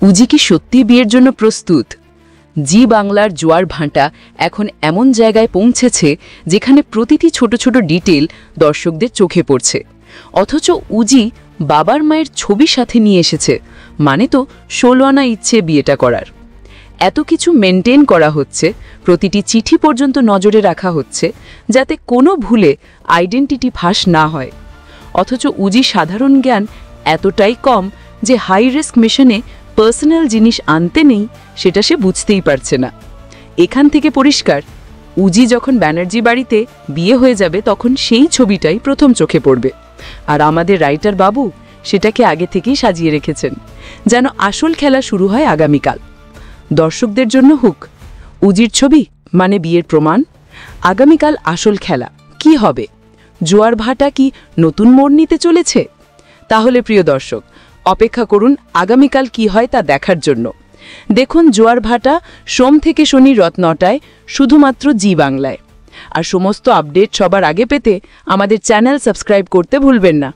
উজি কি সত্যি বিয়ের জন্য প্রস্তুত? জি বাংলার জোয়ার ভাঁটা এখন এমন জায়গায় পৌঁছেছে যেখানে প্রতিটি ছোট ছোট ডিটেল দর্শকদের চোখে পড়ছে। অথচ উজি বাবার মায়ের ছবি সাথে নিয়ে এসেছে, মানে তো 16 আনা ইচ্ছে বিয়েটা করার। এত কিছু মেনটেন করা হচ্ছে, প্রতিটি চিঠি পর্যন্ত নজরে রাখা হচ্ছে যাতে কোনো ভুলে আইডেন্টিটি ফাঁস না হয়। অথচ উজি সাধারণ জ্ঞান এতটাই কম যে হাই রিস্ক মিশনে পার্সোনাল জিনিস আনতে নেই সেটা সে বুঝতেই পারছে না। এখান থেকে পরিষ্কার, উজি যখন ব্যানার্জি বাড়িতে বিয়ে হয়ে যাবে তখন সেই ছবিটাই প্রথম চোখে পড়বে। আর আমাদের রাইটার বাবু সেটাকে আগে থেকেই সাজিয়ে রেখেছেন, যেন আসল খেলা শুরু হয় আগামীকাল। দর্শকদের জন্য হুক, উজির ছবি মানে বিয়ের প্রমাণ। আগামীকাল আসল খেলা কি হবে? জোয়ার ভাটা কি নতুন মোড় নিতে চলেছে? তাহলে প্রিয় দর্শক, অপেক্ষা করুন আগামীকাল কি হয় তা দেখার জন্য। দেখুন জোয়ার ভাটা সোম থেকে শনি রাত 9টায় শুধুমাত্র জি বাংলায়। আর সমস্ত আপডেট সবার আগে পেতে আমাদের চ্যানেল সাবস্ক্রাইব করতে ভুলবেন না।